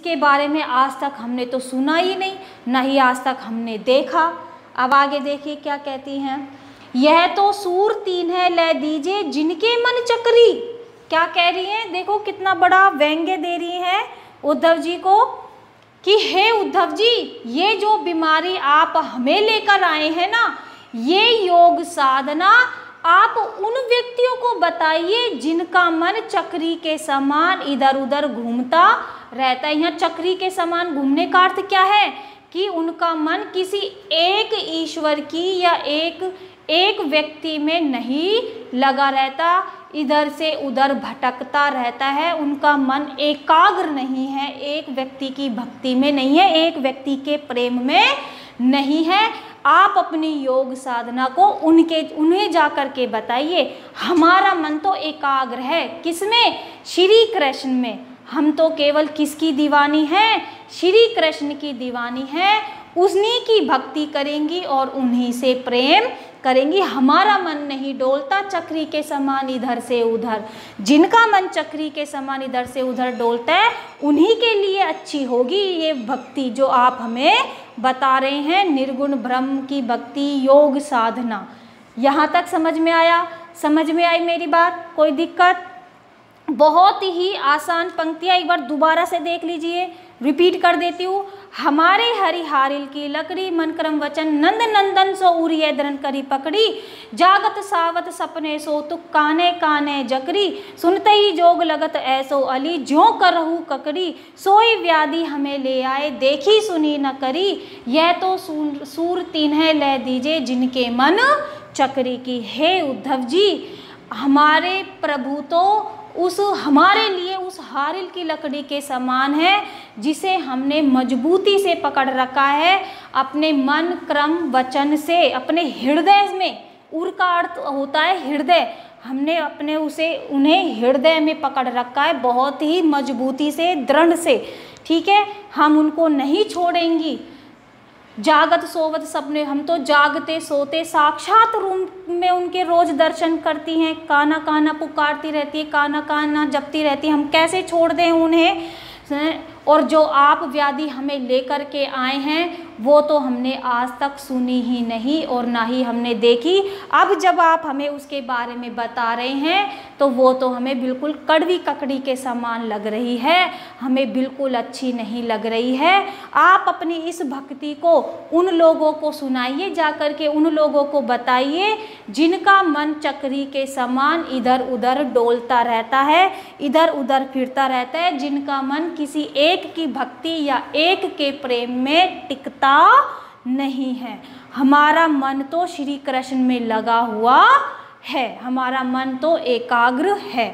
जिसके बारे में आज तक हमने तो सुना ही नहीं, ना ही आज तक हमने देखा। अब आगे देखिए क्या कहती हैं, यह तो सूर तीन है ले दीजिए जिनके मन चक्री। क्या कह रही हैं, देखो कितना बड़ा व्यंग्य दे रही हैं उद्धव जी को कि हे उद्धव जी, ये जो बीमारी आप हमें लेकर आए हैं ना, ये योग साधना आप उन व्यक्तियों को बताइए जिनका मन चक्री के समान इधर उधर घूमता रहता है। यहाँ चक्री के समान घूमने का अर्थ क्या है कि उनका मन किसी एक ईश्वर की या एक व्यक्ति में नहीं लगा रहता, इधर से उधर भटकता रहता है, उनका मन एकाग्र नहीं है, एक व्यक्ति की भक्ति में नहीं है, एक व्यक्ति के प्रेम में नहीं है। आप अपनी योग साधना को उन्हें जाकर के बताइए। हमारा मन तो एकाग्र है, किसमें? श्री कृष्ण में। हम तो केवल किसकी दीवानी हैं? श्री कृष्ण की दीवानी है, उन्हीं की भक्ति करेंगी और उन्हीं से प्रेम करेंगी। हमारा मन नहीं डोलता चक्री के समान इधर से उधर। जिनका मन चक्री के समान इधर से उधर डोलता है, उन्हीं के लिए अच्छी होगी ये भक्ति जो आप हमें बता रहे हैं, निर्गुण ब्रह्म की भक्ति, योग साधना। यहाँ तक समझ में आया? समझ में आई मेरी बात? कोई दिक्कत? बहुत ही आसान पंक्तियाँ, एक बार दोबारा से देख लीजिए, रिपीट कर देती हूँ। हमारे हरिहारिल की लकड़ी मन क्रम वचन नंद नंदन सो उरिय धरन करी पकड़ी, जागत सावत सपने सो तुक काने काने जकरी, सुनते ही जोग लगत ऐसो अली ज्यों करहु ककड़ी, सोई व्याधि हमें ले आए देखी सुनी न करी, यह तो सूर तीन्हें ले दीजिए जिनके मन चक्री की। हे उद्धव जी, हमारे प्रभु तो हमारे लिए उस हारिल की लकड़ी के समान है जिसे हमने मजबूती से पकड़ रखा है अपने मन क्रम वचन से, अपने हृदय में। उर का अर्थ होता है हृदय। हमने उन्हें हृदय में पकड़ रखा है बहुत ही मजबूती से, दृढ़ से। ठीक है, हम उनको नहीं छोड़ेंगी। जागत सोवत सपने, हम तो जागते सोते साक्षात रूप में उनके रोज दर्शन करती हैं। काना काना पुकारती रहती है, काना काना जपती रहती है, हम कैसे छोड़ दें उन्हें? और जो आप व्याधि हमें लेकर के आए हैं वो तो हमने आज तक सुनी ही नहीं और ना ही हमने देखी। अब जब आप हमें उसके बारे में बता रहे हैं तो वो तो हमें बिल्कुल कड़वी ककड़ी के समान लग रही है, हमें बिल्कुल अच्छी नहीं लग रही है। आप अपनी इस भक्ति को उन लोगों को सुनाइए, जाकर के उन लोगों को बताइए जिनका मन चक्री के समान इधर उधर डोलता रहता है, इधर उधर फिरता रहता है, जिनका मन किसी एक की भक्ति या एक के प्रेम में टिकता नहीं है। हमारा मन तो श्री कृष्ण में लगा हुआ है, हमारा मन तो एकाग्र है।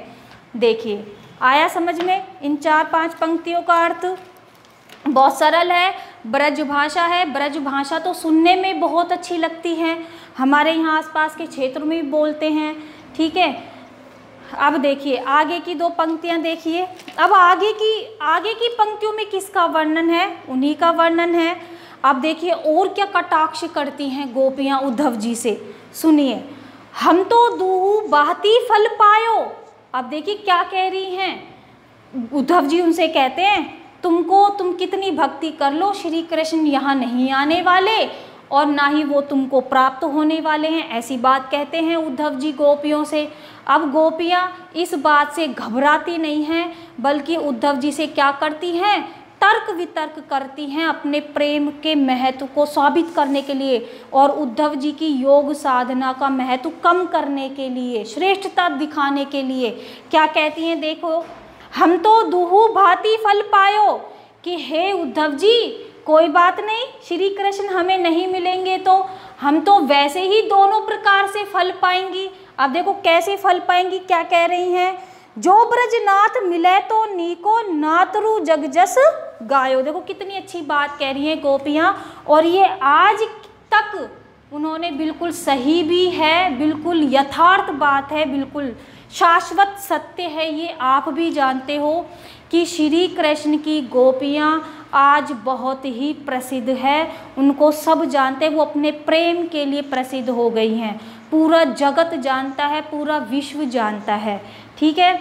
देखिए, आया समझ में इन 4-5 पंक्तियों का अर्थ? बहुत सरल है, ब्रज भाषा है। ब्रज भाषा तो सुनने में बहुत अच्छी लगती है, हमारे यहाँ आसपास के क्षेत्र में भी बोलते हैं। ठीक है, अब देखिए आगे की 2 पंक्तियां देखिए। अब आगे की पंक्तियों में किसका वर्णन है? उन्हीं का वर्णन है। अब देखिए और क्या कटाक्ष करती हैं गोपियां उद्धव जी से, सुनिए। हम तो दूहु बाहती फल पायो। अब देखिए क्या कह रही हैं उद्धव जी, उनसे कहते हैं तुम कितनी भक्ति कर लो, श्री कृष्ण यहाँ नहीं आने वाले और ना ही वो तुमको प्राप्त होने वाले हैं, ऐसी बात कहते हैं उद्धव जी गोपियों से। अब गोपियाँ इस बात से घबराती नहीं हैं, बल्कि उद्धव जी से क्या करती हैं? तर्क वितर्क करती हैं अपने प्रेम के महत्व को साबित करने के लिए और उद्धव जी की योग साधना का महत्व कम करने के लिए, श्रेष्ठता दिखाने के लिए। क्या कहती हैं देखो, हम तो दूहु भांति फल पायो, कि हे उद्धव जी कोई बात नहीं, श्री कृष्ण हमें नहीं मिलेंगे तो हम तो वैसे ही दोनों प्रकार से फल पाएंगी। अब देखो कैसे फल पाएंगी, क्या कह रही हैं? जो ब्रजनाथ मिले तो नीको नातरु जगजस गायो। देखो कितनी अच्छी बात कह रही हैं गोपियाँ, और ये आज तक उन्होंने बिल्कुल सही भी है, बिल्कुल यथार्थ बात है, बिल्कुल शाश्वत सत्य है। ये आप भी जानते हो कि श्री कृष्ण की गोपियाँ आज बहुत ही प्रसिद्ध है, उनको सब जानते हैं, वो अपने प्रेम के लिए प्रसिद्ध हो गई हैं। पूरा जगत जानता है, पूरा विश्व जानता है। ठीक है,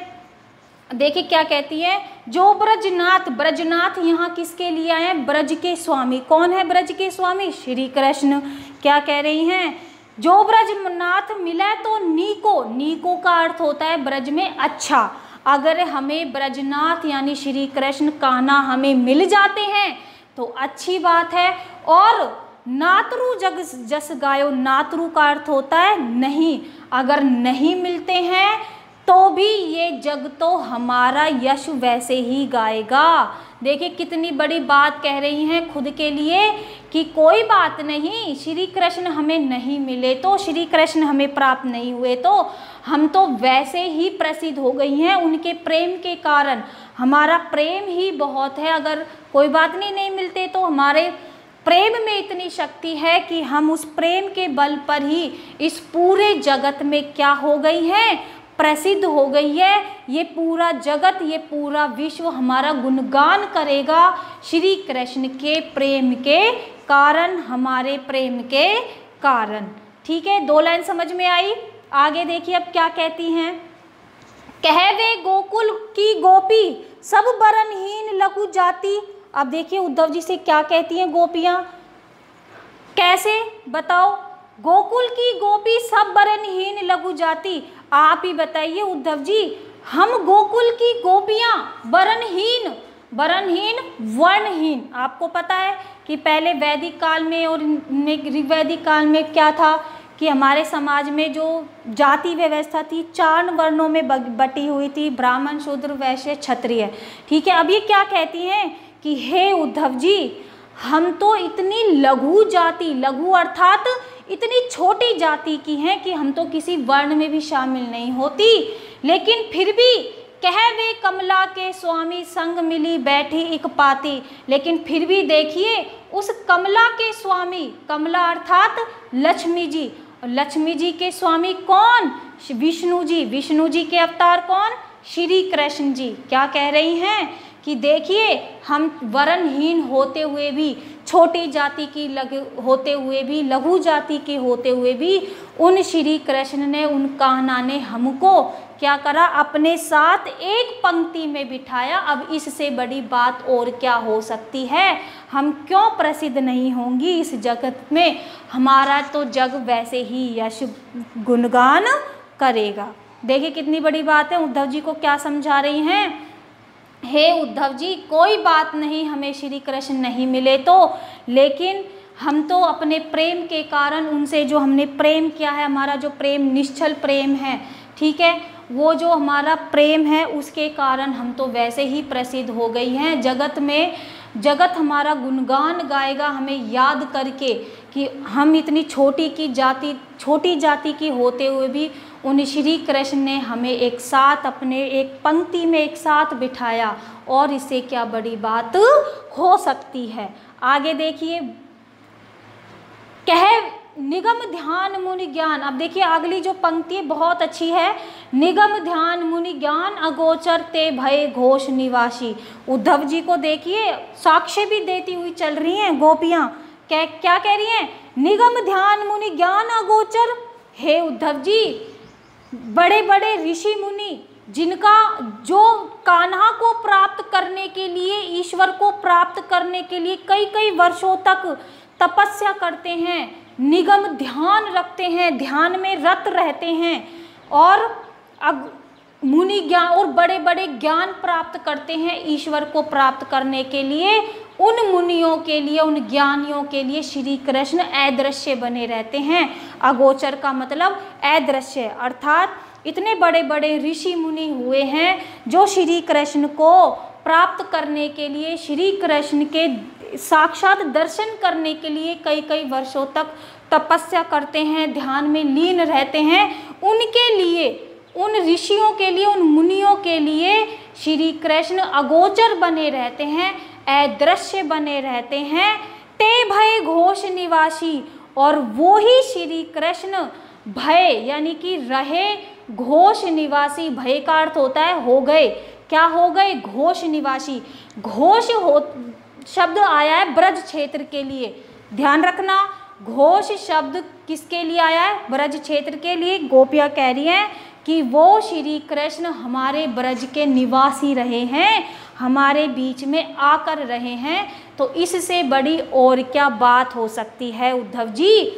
देखिए क्या कहती है, जो ब्रजनाथ, ब्रजनाथ यहाँ किसके लिए आए हैं, ब्रज के स्वामी। कौन है ब्रज के स्वामी, श्री कृष्ण। क्या कह रही हैं, जो ब्रजनाथ मिले तो नीको, नीको का अर्थ होता है ब्रज में अच्छा। अगर हमें ब्रजनाथ यानी श्री कृष्ण कान्हा हमें मिल जाते हैं तो अच्छी बात है। और नातरु जग जस गायो, नातरु का अर्थ होता है नहीं, अगर नहीं मिलते हैं तो भी ये जग तो हमारा यश वैसे ही गाएगा। देखिए कितनी बड़ी बात कह रही हैं खुद के लिए कि कोई बात नहीं, श्री कृष्ण हमें नहीं मिले तो, श्री कृष्ण हमें प्राप्त नहीं हुए तो हम तो वैसे ही प्रसिद्ध हो गई हैं उनके प्रेम के कारण। हमारा प्रेम ही बहुत है, अगर कोई बात नहीं मिलते तो हमारे प्रेम में इतनी शक्ति है कि हम उस प्रेम के बल पर ही इस पूरे जगत में क्या हो गई हैं, प्रसिद्ध हो गई है। ये पूरा जगत, ये पूरा विश्व हमारा गुणगान करेगा श्री कृष्ण के प्रेम के कारण, हमारे प्रेम के कारण। ठीक है, 2 लाइन समझ में आई। आगे देखिए अब क्या कहती हैं, कहवे गोकुल की गोपी सब बरनहीन लघु जाति। अब देखिए उद्धव जी से क्या कहती हैं गोपियां, कैसे बताओ, गोकुल की गोपी सब बरनहीन लघु जाति। आप ही बताइए उद्धव जी, हम गोकुल की गोपियां बरनहीन, बरनहीन वर्णहीन। आपको पता है कि पहले वैदिक काल में और ऋग्वैदिक काल में क्या था कि हमारे समाज में जो जाति व्यवस्था थी 4 वर्णों में बटी हुई थी, ब्राह्मण, शूद्र, वैश्य, क्षत्रिय। ठीक है, अब ये क्या कहती हैं कि हे उद्धव जी, हम तो इतनी लघु जाति, लघु अर्थात इतनी छोटी जाति की हैं कि हम तो किसी वर्ण में भी शामिल नहीं होती, लेकिन फिर भी कहवे कमला के स्वामी संग मिली बैठी एक पाती। लेकिन फिर भी देखिए उस कमला के स्वामी, कमला अर्थात लक्ष्मी जी, लक्ष्मी जी के स्वामी कौन, विष्णु जी। विष्णु जी के अवतार कौन, श्री कृष्ण जी। क्या कह रही हैं कि देखिए हम वर्णहीन होते हुए भी, छोटी जाति की होते हुए भी, लघु जाति के होते हुए भी उन श्री कृष्ण ने, उन कान्हा ने हमको क्या करा, अपने साथ एक पंक्ति में बिठाया। अब इससे बड़ी बात और क्या हो सकती है, हम क्यों प्रसिद्ध नहीं होंगी इस जगत में, हमारा तो जग वैसे ही यश गुणगान करेगा। देखिए कितनी बड़ी बात है, उद्धव जी को क्या समझा रही हैं, हे उद्धव जी कोई बात नहीं हमें श्री कृष्ण नहीं मिले तो, लेकिन हम तो अपने प्रेम के कारण उनसे जो हमने प्रेम किया है, हमारा जो प्रेम निश्चल प्रेम है, ठीक है, वो जो हमारा प्रेम है उसके कारण हम तो वैसे ही प्रसिद्ध हो गई हैं जगत में। जगत हमारा गुणगान गाएगा हमें याद करके कि हम इतनी छोटी जाति की होते हुए भी उन श्री कृष्ण ने हमें एक साथ, अपने एक पंक्ति में एक साथ बिठाया, और इससे क्या बड़ी बात हो सकती है। आगे देखिए, कह निगम ध्यान मुनि ज्ञान। अब देखिए अगली जो पंक्ति बहुत अच्छी है, निगम ध्यान मुनि ज्ञान अगोचर ते भय घोष निवासी। उद्धव जी को देखिए साक्ष्य भी देती हुई चल रही हैं गोपियां, क्या कह रही हैं, निगम ध्यान मुनि ज्ञान अगोचर। हे उद्धव जी, बड़े बड़े ऋषि मुनि जिनका, जो कान्हा को प्राप्त करने के लिए, ईश्वर को प्राप्त करने के लिए कई कई वर्षों तक तपस्या करते हैं, निगम ध्यान रखते हैं, ध्यान में रत रहते हैं, और अब मुनि ज्ञान और बड़े बड़े ज्ञान प्राप्त करते हैं ईश्वर को प्राप्त करने के लिए, उन मुनियों के लिए, उन ज्ञानियों के लिए श्री कृष्ण अदृश्य बने रहते हैं। अगोचर का मतलब अदृश्य, अर्थात इतने बड़े बड़े ऋषि मुनि हुए हैं जो श्री कृष्ण को प्राप्त करने के लिए, श्री कृष्ण के साक्षात दर्शन करने के लिए कई कई वर्षों तक तपस्या करते हैं, ध्यान में लीन रहते हैं। उनके लिए, उन ऋषियों के लिए, उन मुनियों के लिए श्री कृष्ण अगोचर बने रहते हैं, अदृश्य बने रहते हैं। ते भय घोष निवासी, और वो ही श्री कृष्ण भय यानी कि रहे, घोष निवासी, भय का अर्थ होता है हो गए, क्या हो गए, घोष निवासी। घोष हो शब्द आया है ब्रज क्षेत्र के लिए, ध्यान रखना, घोष शब्द किसके लिए आया है, ब्रज क्षेत्र के लिए। गोपियाँ कह रही हैं कि वो श्री कृष्ण हमारे ब्रज के निवासी रहे हैं, हमारे बीच में आकर रहे हैं, तो इससे बड़ी और क्या बात हो सकती है उद्धव जी।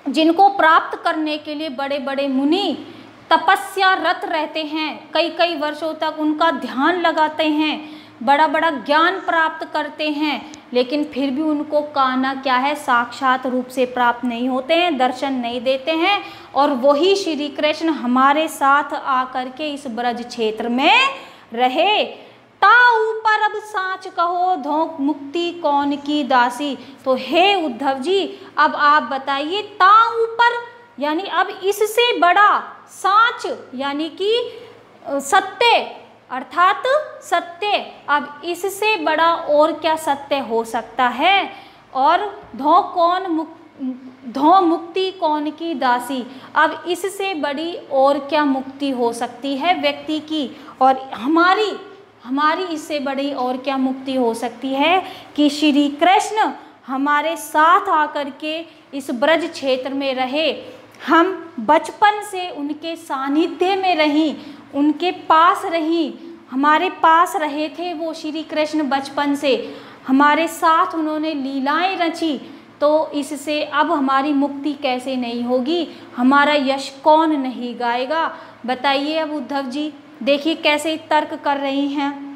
जिनको प्राप्त करने के लिए बड़े बड़े मुनि तपस्या रत रहते हैं, कई कई वर्षों तक उनका ध्यान लगाते हैं, बड़ा बड़ा ज्ञान प्राप्त करते हैं, लेकिन फिर भी उनको कान्हा क्या है, साक्षात रूप से प्राप्त नहीं होते हैं, दर्शन नहीं देते हैं। और वही श्री कृष्ण हमारे साथ आकर के इस ब्रज क्षेत्र में रहे। ता ऊपर अब साँच कहो, धोख मुक्ति कौन की दासी। तो हे उद्धव जी, अब आप बताइए, ता ऊपर यानी अब इससे बड़ा, साँच यानी कि सत्य अर्थात सत्य, अब इससे बड़ा और क्या सत्य हो सकता है। और धो मुक्ति कौन की दासी, अब इससे बड़ी और क्या मुक्ति हो सकती है व्यक्ति की। और हमारी इससे बड़ी और क्या मुक्ति हो सकती है कि श्री कृष्ण हमारे साथ आकर के इस ब्रज क्षेत्र में रहे, हम बचपन से उनके सानिध्य में रहीं, उनके पास रहीं, हमारे पास रहे थे वो श्री कृष्ण, बचपन से हमारे साथ उन्होंने लीलाएं रची। तो इससे अब हमारी मुक्ति कैसे नहीं होगी, हमारा यश कौन नहीं गाएगा। बताइए अब उद्धव जी, देखिए कैसे तर्क कर रही हैं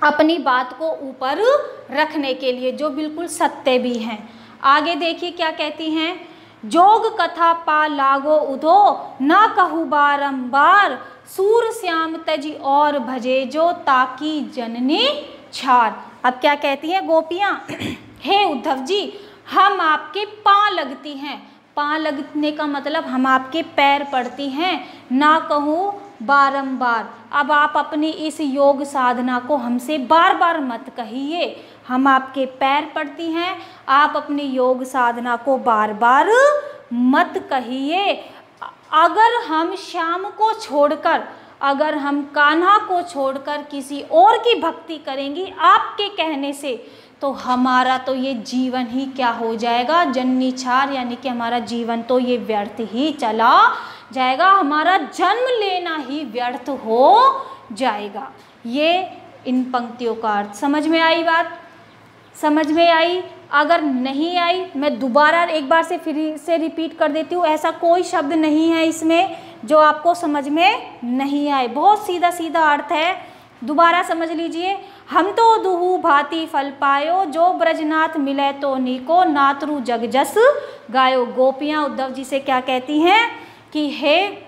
अपनी बात को ऊपर रखने के लिए, जो बिल्कुल सत्य भी हैं। आगे देखिए क्या कहती हैं, जोग कथा पा लागो उधो, ना कहू बारंबार, सूर श्याम तजी और भजे जो, ताकि जननी छार। अब क्या कहती हैं गोपियाँ, हे उद्धव जी, हम आपके पाँव लगती हैं। पाँव लगने का मतलब हम आपके पैर पड़ती हैं, ना कहूँ बारंबार। अब आप अपनी इस योग साधना को हमसे बार बार मत कहिए, हम आपके पैर पड़ती हैं, आप अपनी योग साधना को बार बार मत कहिए। अगर हम श्याम को छोड़कर, अगर हम कान्हा को छोड़कर किसी और की भक्ति करेंगी आपके कहने से, तो हमारा तो ये जीवन ही क्या हो जाएगा, जन्नी छार, यानी कि हमारा जीवन तो ये व्यर्थ ही चला जाएगा, हमारा जन्म लेना ही व्यर्थ हो जाएगा। ये इन पंक्तियों का अर्थ समझ में आई, बात समझ में आई। अगर नहीं आई, मैं दोबारा एक बार से फिर से रिपीट कर देती हूँ, ऐसा कोई शब्द नहीं है इसमें जो आपको समझ में नहीं आए, बहुत सीधा सीधा अर्थ है, दोबारा समझ लीजिए। हम तो दुहु भांति फल पायो, जो ब्रजनाथ मिले तो नीको, नातरु जग जस गायो। गोपियाँ उद्धव जी से क्या कहती हैं कि हे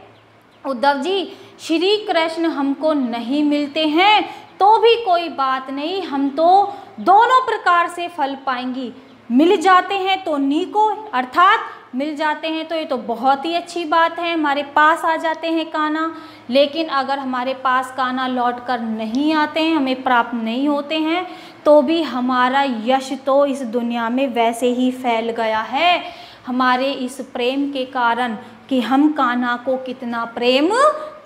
उद्धव जी, श्री कृष्ण हमको नहीं मिलते हैं तो भी कोई बात नहीं, हम तो दोनों प्रकार से फल पाएंगी। मिल जाते हैं तो नीको, अर्थात मिल जाते हैं तो ये तो बहुत ही अच्छी बात है, हमारे पास आ जाते हैं कान्हा। लेकिन अगर हमारे पास कान्हा लौट कर नहीं आते हैं, हमें प्राप्त नहीं होते हैं, तो भी हमारा यश तो इस दुनिया में वैसे ही फैल गया है, हमारे इस प्रेम के कारण कि हम कान्हा को कितना प्रेम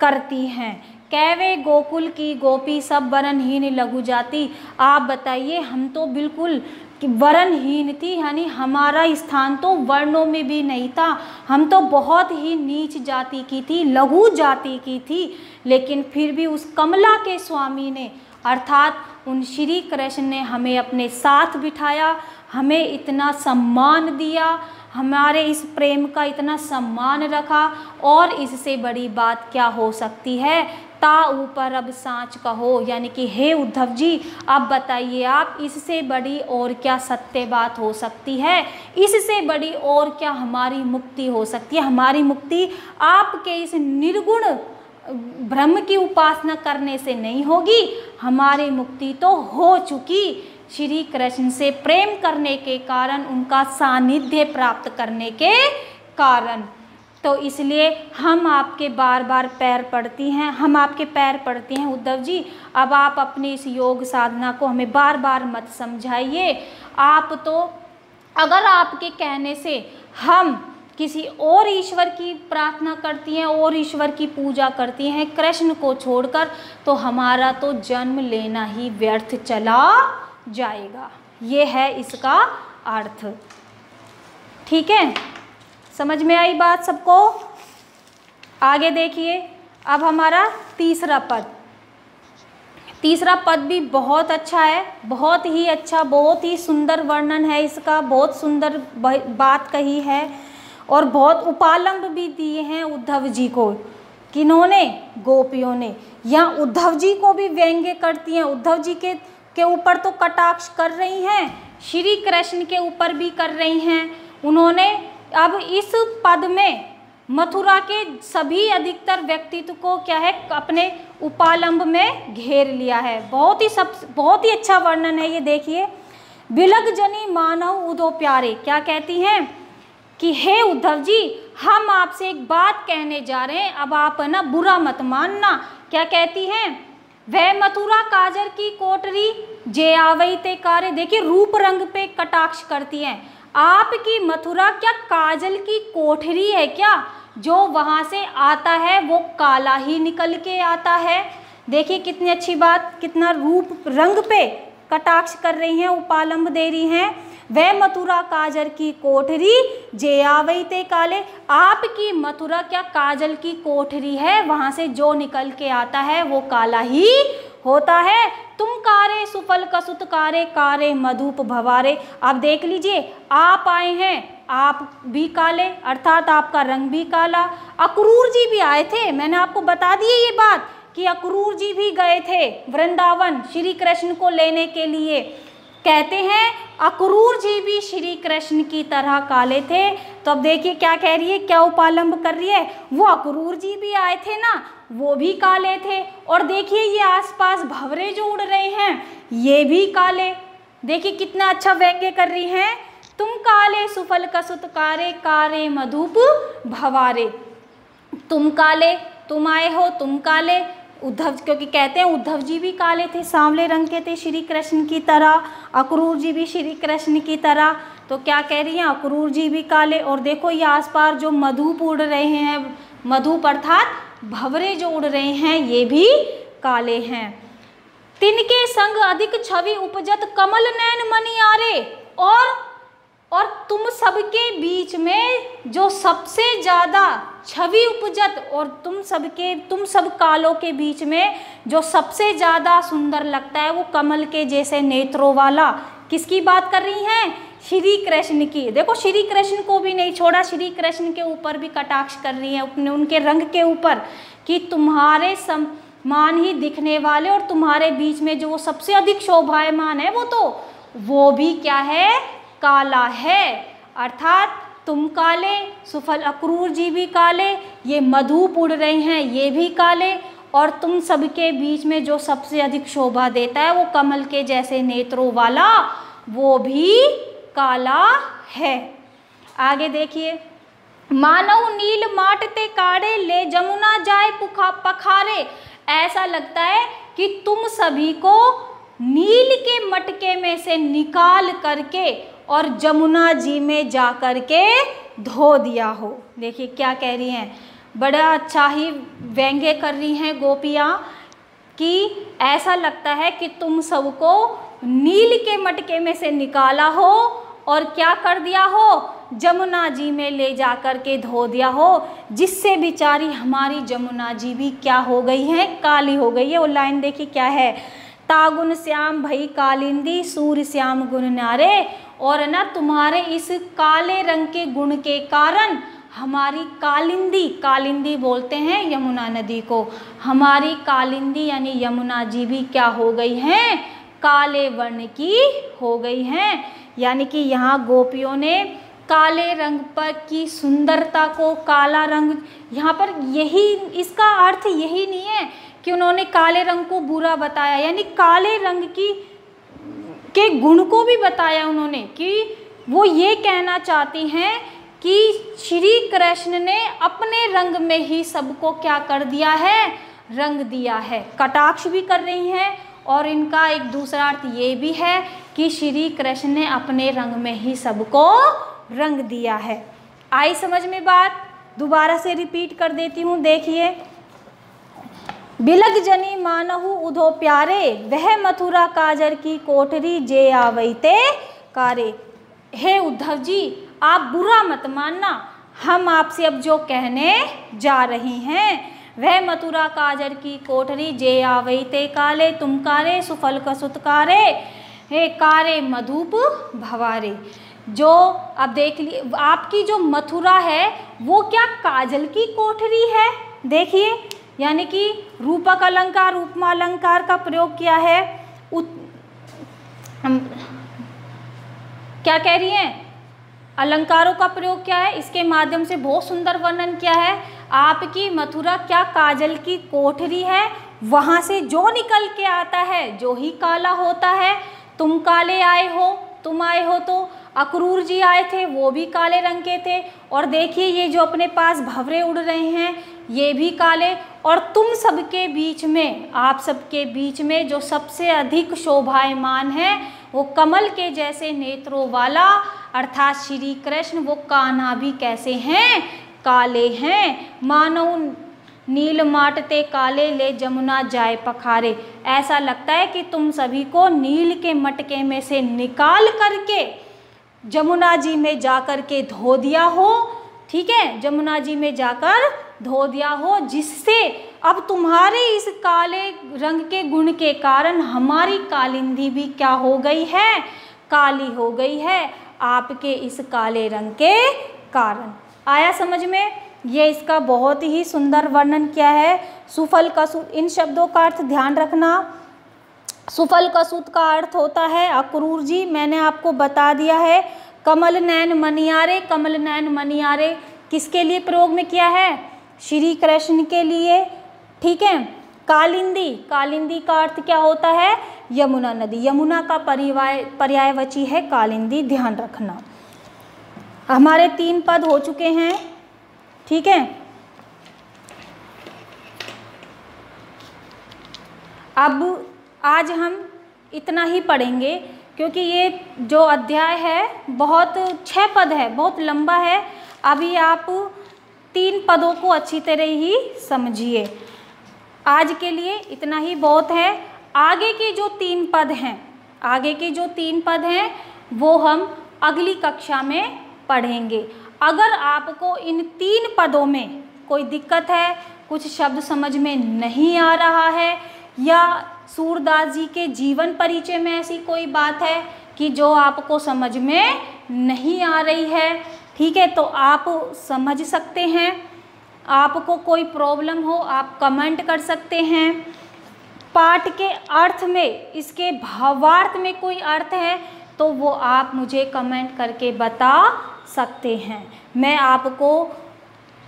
करती हैं। कैवे गोकुल की गोपी सब वरणहीन लघु जाति। आप बताइए, हम तो बिल्कुल वरणहीन थी, यानी हमारा स्थान तो वर्णों में भी नहीं था, हम तो बहुत ही नीच जाति की थी, लघु जाति की थी। लेकिन फिर भी उस कमला के स्वामी ने, अर्थात उन श्री कृष्ण ने हमें अपने साथ बिठाया, हमें इतना सम्मान दिया, हमारे इस प्रेम का इतना सम्मान रखा। और इससे बड़ी बात क्या हो सकती है, ता ऊपर अब साँच कहो, यानी कि हे उद्धव जी, अब बताइए आप, इससे बड़ी और क्या सत्य बात हो सकती है, इससे बड़ी और क्या हमारी मुक्ति हो सकती है। हमारी मुक्ति आपके इस निर्गुण ब्रह्म की उपासना करने से नहीं होगी, हमारी मुक्ति तो हो चुकी श्री कृष्ण से प्रेम करने के कारण, उनका सानिध्य प्राप्त करने के कारण। तो इसलिए हम आपके बार बार पैर पड़ती हैं, हम आपके पैर पड़ती हैं उद्धव जी। अब आप अपनी इस योग साधना को हमें बार बार मत समझाइए। आप तो, अगर आपके कहने से हम किसी और ईश्वर की प्रार्थना करती हैं और ईश्वर की पूजा करती हैं कृष्ण को छोड़कर, तो हमारा तो जन्म लेना ही व्यर्थ चला जाएगा। ये है इसका अर्थ। ठीक है, समझ में आई बात सबको? आगे देखिए, अब हमारा तीसरा पद भी बहुत अच्छा है, बहुत ही अच्छा, बहुत ही सुंदर वर्णन है इसका, बहुत सुंदर बात कही है और बहुत उपालंब भी दिए हैं उद्धव जी को। किन्होंने? गोपियों ने। यहाँ उद्धव जी को भी व्यंग्य करती हैं, उद्धव जी के ऊपर तो कटाक्ष कर रही हैं, श्री कृष्ण के ऊपर भी कर रही हैं। उन्होंने अब इस पद में मथुरा के सभी अधिकतर व्यक्तित्व को क्या है, अपने उपालंब में घेर लिया है। बहुत ही अच्छा वर्णन है ये। देखिए, बिलग जनी मानव उदो प्यारे, क्या कहती हैं कि हे उद्धव जी, हम आपसे एक बात कहने जा रहे हैं, अब आप है ना बुरा मत मानना। क्या कहती हैं? वह मथुरा काजर की कोटरी जे आवई ते कारे। देखिए, रूप रंग पे कटाक्ष करती हैं। आपकी मथुरा क्या काजल की कोठरी है क्या? जो वहाँ से आता है वो काला ही निकल के आता है। देखिए कितनी अच्छी बात, कितना रूप रंग पे कटाक्ष कर रही हैं, उपालंब दे रही हैं। वह मथुरा काजल की कोठरी जे आवई ते काले। आपकी मथुरा क्या काजल की कोठरी है, वहाँ से जो निकल के आता है वो काला ही होता है। तुम कारे सुफल कसुत कारे, कारे मधुप भवारे। आप देख लीजिए, आप आए हैं, आप भी काले, अर्थात आपका रंग भी काला। अक्रूर जी भी आए थे, मैंने आपको बता दी ये बात कि अक्रूर जी भी गए थे वृंदावन श्री कृष्ण को लेने के लिए। कहते हैं अक्रूर जी भी श्री कृष्ण की तरह काले थे। तो अब देखिए क्या कह रही है, क्या उपालंब कर रही है, वो अक्रूर जी भी आए थे ना, वो भी काले थे। और देखिए ये आसपास भंवरे जो उड़ रहे हैं ये भी काले। देखिए कितना अच्छा व्यंग्य कर रही हैं। तुम काले सुफल कसुत कारे, कारे मधुप भवारे। तुम काले, तुम आए हो, तुम काले। उद्धव, क्योंकि कहते हैं उद्धव जी भी काले थे, सांवले रंग के थे श्री कृष्ण की तरह, अक्रूर जी भी श्री कृष्ण की तरह। तो क्या कह रही हैं, अक्रूर जी भी काले। और देखो ये आसपास जो मधुप उड़ रहे हैं, मधुप अर्थात भंवरे जो उड़ रहे हैं ये भी काले हैं। तिनके संग अधिक छवि उपजत कमल नैन मणि आरे। और तुम सबके बीच में जो सबसे ज़्यादा छवि उपजत, और तुम सब कालों के बीच में जो सबसे ज़्यादा सुंदर लगता है वो कमल के जैसे नेत्रों वाला। किसकी बात कर रही हैं? श्री कृष्ण की। देखो श्री कृष्ण को भी नहीं छोड़ा, श्री कृष्ण के ऊपर भी कटाक्ष कर रही है, अपने उनके रंग के ऊपर, कि तुम्हारे समान ही दिखने वाले और तुम्हारे बीच में जो वो सबसे अधिक शोभायमान है वो भी क्या है, काला है। अर्थात तुम काले, सुफल अक्रूर जी भी काले, ये मधुप उड़ रहे हैं ये भी काले, और तुम सबके बीच में जो सबसे अधिक शोभा देता है वो कमल के जैसे नेत्रों वाला वो भी काला है। आगे देखिए, मानव नील माटते काड़े ले जमुना जाए पखारे। ऐसा लगता है कि तुम सभी को नील के मटके में से निकाल करके और जमुना जी में जा कर के धो दिया हो। देखिए क्या कह रही हैं, बड़ा अच्छा ही व्यंग्य कर रही हैं गोपियाँ कि ऐसा लगता है कि तुम सबको नील के मटके में से निकाला हो और क्या कर दिया हो, जमुना जी में ले जा कर के धो दिया हो, जिससे बेचारी हमारी जमुना जी भी क्या हो गई है, काली हो गई है। वो लाइन देखिए क्या है, तागुन श्याम भई कालिंदी सूर्य श्याम गुण नारे। और ना तुम्हारे इस काले रंग के गुण के कारण हमारी कालिंदी बोलते हैं यमुना नदी को, हमारी कालिंदी यानी यमुना जी भी क्या हो गई हैं, काले वर्ण की हो गई हैं। यानी कि यहाँ गोपियों ने काले रंग पर की सुंदरता को काला रंग, यहाँ पर यही इसका अर्थ यही नहीं है कि उन्होंने काले रंग को बुरा बताया, यानी काले रंग के गुण को भी बताया उन्होंने, कि वो ये कहना चाहती हैं कि श्री कृष्ण ने अपने रंग में ही सबको क्या कर दिया है, रंग दिया है। कटाक्ष भी कर रही हैं और इनका एक दूसरा अर्थ ये भी है कि श्री कृष्ण ने अपने रंग में ही सबको रंग दिया है। आई समझ में बात? दोबारा से रिपीट कर देती हूँ, देखिए, बिलग जनी मानहु उधो प्यारे, वह मथुरा काजर की कोठरी जे आवैते कारे। हे उद्धव जी, आप बुरा मत मानना, हम आपसे अब जो कहने जा रही हैं, वह मथुरा काजर की कोठरी जे आवई ते काले, तुम कारे सुफल कसुत कारे, हे कारे मधुप भवारे। जो अब देख ली, आपकी जो मथुरा है वो क्या काजल की कोठरी है। देखिए, यानी कि रूपक अलंकार, उपमा अलंकार का प्रयोग किया है। क्या कह रही हैं, अलंकारों का प्रयोग किया है, इसके माध्यम से बहुत सुंदर वर्णन किया है। आपकी मथुरा क्या काजल की कोठरी है, वहाँ से जो निकल के आता है जो ही काला होता है। तुम काले आए हो, तुम आए हो तो अक्रूर जी आए थे, वो भी काले रंग के थे। और देखिए ये जो अपने पास भंवरे उड़ रहे हैं ये भी काले। और तुम सबके बीच में, आप सबके बीच में जो सबसे अधिक शोभायमान है वो कमल के जैसे नेत्रों वाला अर्थात श्री कृष्ण, वो कान्हा भी कैसे हैं, काले हैं। मानो नील माटते काले ले जमुना जाए पखारे। ऐसा लगता है कि तुम सभी को नील के मटके में से निकाल करके जमुना जी में जाकर के धो दिया हो। ठीक है, जमुना जी में जाकर धो दिया हो, जिससे अब तुम्हारे इस काले रंग के गुण के कारण हमारी कालिंदी भी क्या हो गई है, काली हो गई है, आपके इस काले रंग के कारण। आया समझ में? ये इसका बहुत ही सुंदर वर्णन किया है। सुफल कसुत, इन शब्दों का अर्थ ध्यान रखना। सुफल कसुत का अर्थ होता है अक्रूर जी, मैंने आपको बता दिया है। कमल नैन मनियारे, कमल नैन मनियारे किसके लिए प्रयोग में किया है, श्री कृष्ण के लिए। ठीक है। कालिंदी, कालिंदी का अर्थ क्या होता है, यमुना नदी, यमुना का पर्यायवाची है कालिंदी, ध्यान रखना। हमारे 3 पद हो चुके हैं। ठीक है, अब आज हम इतना ही पढ़ेंगे क्योंकि ये जो अध्याय है बहुत 6 पद है, बहुत लंबा है। अभी आप 3 पदों को अच्छी तरह ही समझिए। आज के लिए इतना ही बहुत है। आगे के जो 3 पद हैं, आगे के जो 3 पद हैं वो हम अगली कक्षा में पढ़ेंगे। अगर आपको इन 3 पदों में कोई दिक्कत है, कुछ शब्द समझ में नहीं आ रहा है, या सूरदास जी के जीवन परिचय में ऐसी कोई बात है कि जो आपको समझ में नहीं आ रही है, ठीक है, तो आप समझ सकते हैं। आपको कोई प्रॉब्लम हो आप कमेंट कर सकते हैं। पाठ के अर्थ में, इसके भावार्थ में कोई अर्थ है तो वो आप मुझे कमेंट करके बता सकते हैं। मैं आपको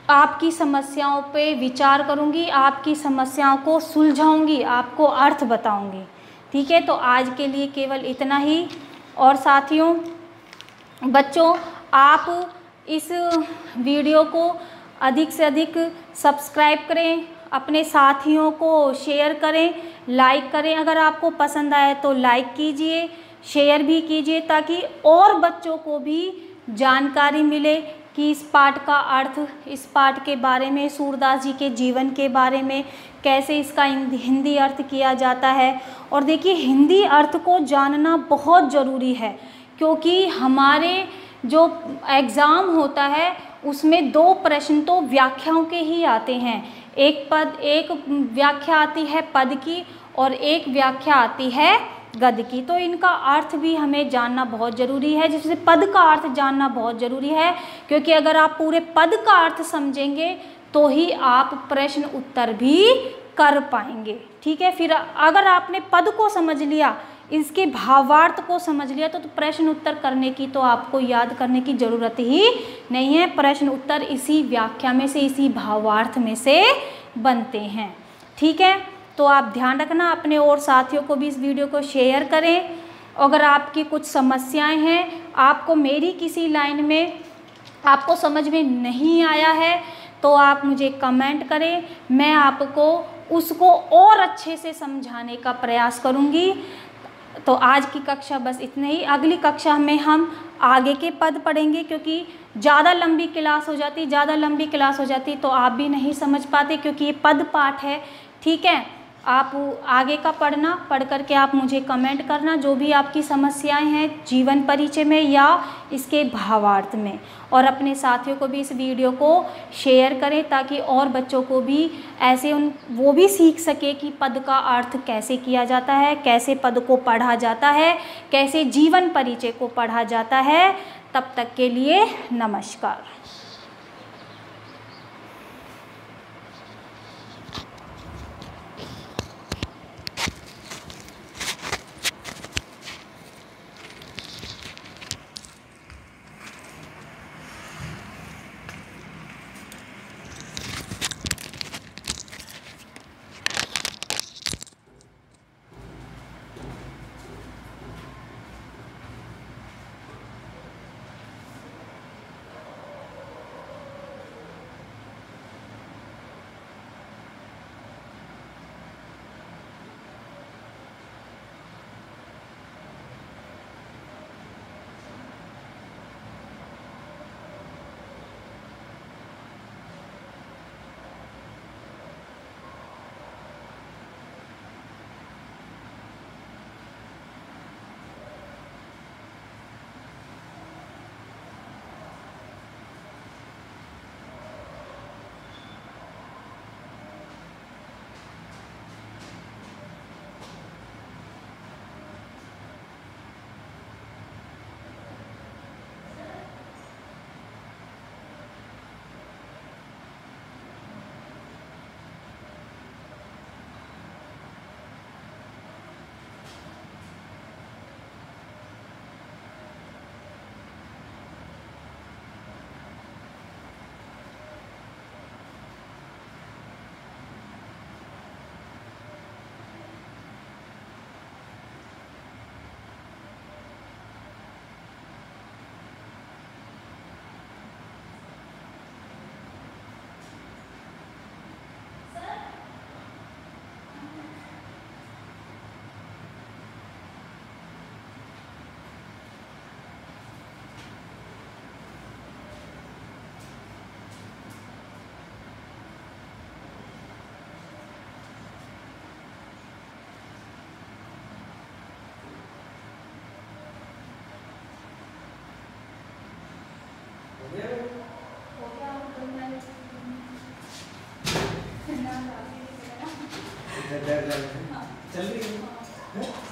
आपकी समस्याओं पे विचार करूंगी, आपकी समस्याओं को सुलझाऊंगी, आपको अर्थ बताऊंगी। ठीक है, तो आज के लिए केवल इतना ही। और साथियों, बच्चों, आप इस वीडियो को अधिक से अधिक सब्सक्राइब करें, अपने साथियों को शेयर करें, लाइक करें। अगर आपको पसंद आए तो लाइक कीजिए, शेयर भी कीजिए, ताकि और बच्चों को भी जानकारी मिले कि इस पाठ का अर्थ, इस पाठ के बारे में, सूरदास जी के जीवन के बारे में कैसे इसका हिंदी अर्थ किया जाता है। और देखिए, हिंदी अर्थ को जानना बहुत ज़रूरी है, क्योंकि हमारे जो एग्ज़ाम होता है उसमें 2 प्रश्न तो व्याख्याओं के ही आते हैं। एक व्याख्या आती है पद की और एक व्याख्या आती है गद्य की। तो इनका अर्थ भी हमें जानना बहुत ज़रूरी है, जिससे पद का अर्थ जानना बहुत ज़रूरी है, क्योंकि अगर आप पूरे पद का अर्थ समझेंगे तो ही आप प्रश्न उत्तर भी कर पाएंगे। ठीक है, फिर अगर आपने पद को समझ लिया, इसके भावार्थ को समझ लिया, तो प्रश्न उत्तर करने की तो आपको याद करने की ज़रूरत ही नहीं है। प्रश्न उत्तर इसी व्याख्या में से, इसी भावार्थ में से बनते हैं। ठीक है, तो आप ध्यान रखना, अपने और साथियों को भी इस वीडियो को शेयर करें। अगर आपकी कुछ समस्याएं हैं, आपको मेरी किसी लाइन में आपको समझ में नहीं आया है, तो आप मुझे कमेंट करें, मैं आपको उसको और अच्छे से समझाने का प्रयास करूंगी। तो आज की कक्षा बस इतना ही। अगली कक्षा में हम आगे के पद पढ़ेंगे, क्योंकि ज़्यादा लंबी क्लास हो जाती तो आप भी नहीं समझ पाते, क्योंकि ये पद पाठ है। ठीक है, आप आगे का पढ़ करके आप मुझे कमेंट करना, जो भी आपकी समस्याएं हैं जीवन परिचय में या इसके भावार्थ में, और अपने साथियों को भी इस वीडियो को शेयर करें ताकि और बच्चों को भी ऐसे वो भी सीख सके कि पद का अर्थ कैसे किया जाता है, कैसे पद को पढ़ा जाता है, कैसे जीवन परिचय को पढ़ा जाता है। तब तक के लिए नमस्कार। चल रही है।